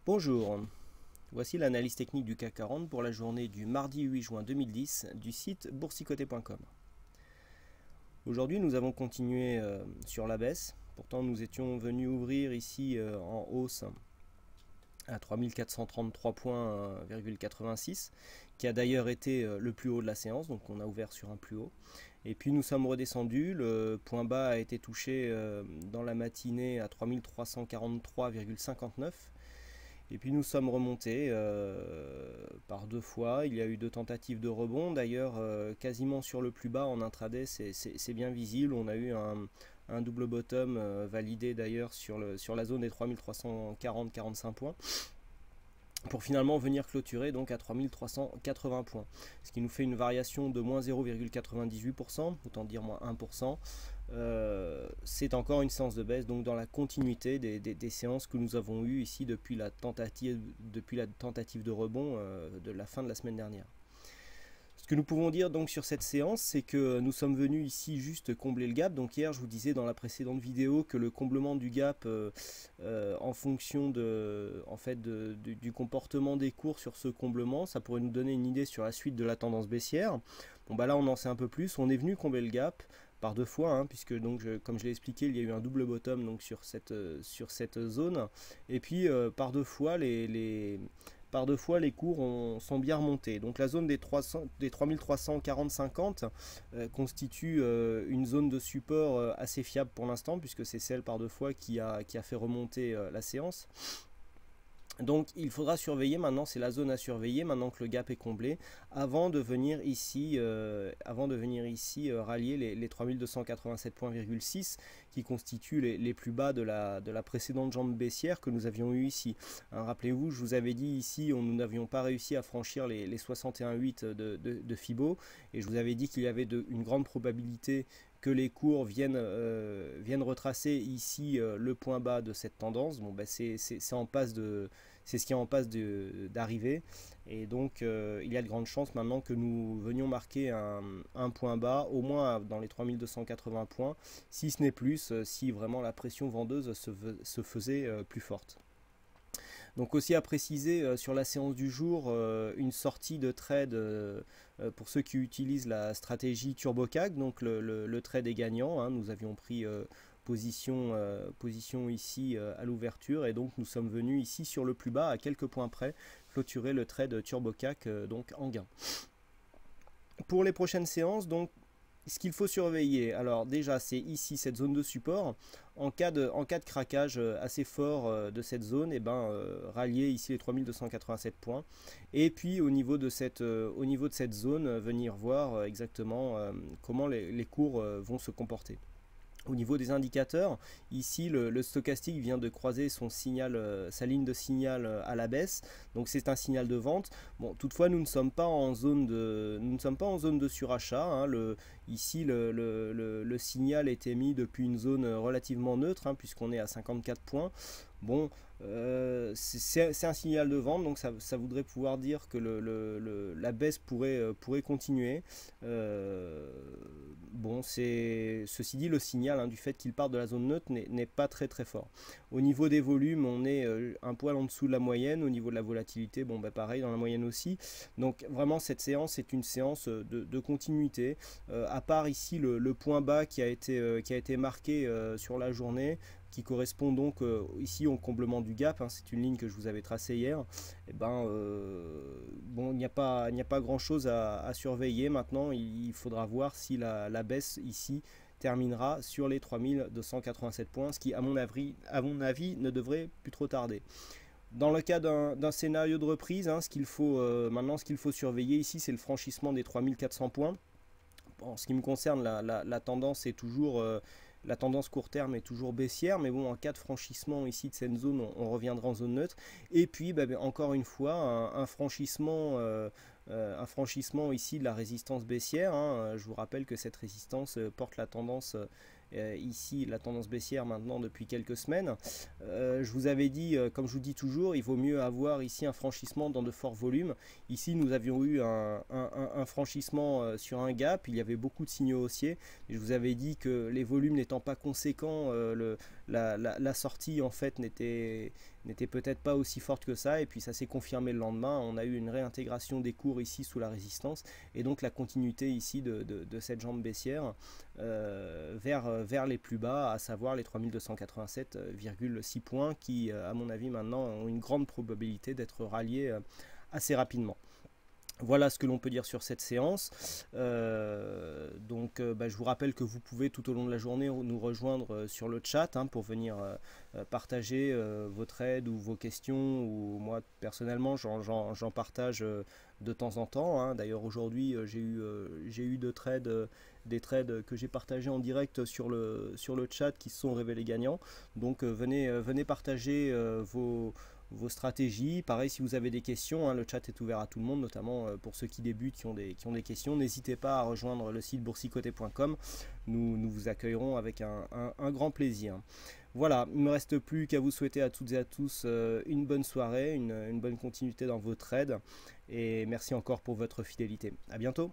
Bonjour, voici l'analyse technique du CAC 40 pour la journée du mardi 8 juin 2010 du site boursicoté.com. Aujourd'hui nous avons continué sur la baisse, pourtant nous étions venus ouvrir ici en hausse à 3433 points,86 qui a d'ailleurs été le plus haut de la séance, donc on a ouvert sur un plus haut. Et puis nous sommes redescendus, le point bas a été touché dans la matinée à 3343,59. Et puis nous sommes remontés par deux fois, il y a eu deux tentatives de rebond, d'ailleurs quasiment sur le plus bas en intraday, c'est bien visible, on a eu un double bottom validé d'ailleurs sur la zone des 3340-45 points, pour finalement venir clôturer donc à 3380 points, ce qui nous fait une variation de moins 0,98%, autant dire moins 1%. C'est encore une séance de baisse, donc dans la continuité des séances que nous avons eues ici depuis la tentative de rebond de la fin de la semaine dernière. Ce que nous pouvons dire donc sur cette séance, c'est que nous sommes venus ici juste combler le gap. Donc hier je vous disais dans la précédente vidéo que le comblement du gap en fonction du comportement des cours sur ce comblement, ça pourrait nous donner une idée sur la suite de la tendance baissière. Bon bah là on en sait un peu plus, on est venu combler le gap par deux fois, hein, puisque donc comme je l'ai expliqué, il y a eu un double bottom donc sur cette zone, et puis par deux fois les cours sont bien remontés. Donc la zone des 3340-50 constitue une zone de support assez fiable pour l'instant, puisque c'est celle par deux fois qui a fait remonter la séance. Donc il faudra surveiller maintenant, c'est la zone à surveiller maintenant que le gap est comblé, avant de venir ici rallier les 3287,6 points qui constituent les plus bas de la précédente jambe baissière que nous avions eu ici. Hein, rappelez-vous, je vous avais dit ici, nous n'avions pas réussi à franchir les 61,8 de Fibo, et je vous avais dit qu'il y avait une grande probabilité que les cours viennent retracer ici le point bas de cette tendance. Bon, ben c'est ce qui est en passe d'arriver, et donc il y a de grandes chances maintenant que nous venions marquer un point bas, au moins dans les 3280 points, si ce n'est plus, si vraiment la pression vendeuse se faisait plus forte. Donc aussi à préciser sur la séance du jour, une sortie de trade pour ceux qui utilisent la stratégie TurboCAC, donc le trade est gagnant, hein. Nous avions pris position ici à l'ouverture, et donc nous sommes venus ici sur le plus bas à quelques points près clôturer le trade TurboCAC donc en gain. Pour les prochaines séances, donc ce qu'il faut surveiller, alors déjà c'est ici cette zone de support. En cas de craquage assez fort de cette zone, et rallier ici les 3287 points, et puis au niveau de cette zone, venir voir exactement comment les cours vont se comporter. Au niveau des indicateurs, ici le stochastique vient de croiser sa ligne de signal à la baisse, donc c'est un signal de vente. Bon, toutefois nous ne sommes pas en zone de surachat, hein. Ici le signal est émis depuis une zone relativement neutre, hein, puisqu'on est à 54 points. Bon, c'est un signal de vente, donc ça voudrait pouvoir dire que la baisse pourrait continuer. Bon, ceci dit, le signal, hein, du fait qu'il parte de la zone neutre n'est pas très fort. Au niveau des volumes, on est un poil en dessous de la moyenne. Au niveau de la volatilité, bon bah pareil dans la moyenne aussi. Donc vraiment cette séance est une séance de continuité. À part ici le point bas qui a été marqué sur la journée, qui correspond donc ici au comblement du gap, hein, c'est une ligne que je vous avais tracée hier. Et bon, il n'y a pas grand chose à surveiller maintenant. Il faudra voir si la baisse ici terminera sur les 3287 points, ce qui à mon avis ne devrait plus trop tarder. Dans le cas d'un scénario de reprise, hein, ce qu'il faut surveiller ici, c'est le franchissement des 3400 points. En ce qui me concerne, la tendance est toujours la tendance court terme est toujours baissière, mais bon, en cas de franchissement ici de cette zone, on reviendra en zone neutre. Et puis encore une fois, un franchissement ici de la résistance baissière, hein. Je vous rappelle que cette résistance porte la tendance ici, la tendance baissière maintenant depuis quelques semaines. Je vous avais dit, comme je vous dis toujours, il vaut mieux avoir ici un franchissement dans de forts volumes. Ici nous avions eu un franchissement sur un gap, il y avait beaucoup de signaux haussiers, et je vous avais dit que les volumes n'étant pas conséquents, la sortie en fait n'était peut-être pas aussi forte que ça, et puis ça s'est confirmé le lendemain. On a eu une réintégration des cours ici sous la résistance, et donc la continuité ici de cette jambe baissière vers les plus bas, à savoir les 3287,6 points qui, à mon avis, maintenant ont une grande probabilité d'être ralliés assez rapidement. Voilà ce que l'on peut dire sur cette séance. Je vous rappelle que vous pouvez tout au long de la journée nous rejoindre sur le chat pour venir partager vos trades ou vos questions. Ou moi personnellement j'en partage de temps en temps. D'ailleurs aujourd'hui j'ai eu des trades que j'ai partagés en direct sur le chat qui se sont révélés gagnants. Donc venez partager vos stratégies. Pareil, si vous avez des questions, le chat est ouvert à tout le monde, notamment pour ceux qui débutent, qui ont des questions. N'hésitez pas à rejoindre le site boursicoté.com. Nous vous accueillerons avec un grand plaisir. Voilà, il ne me reste plus qu'à vous souhaiter à toutes et à tous une bonne soirée, une bonne continuité dans vos trades. Et merci encore pour votre fidélité. À bientôt.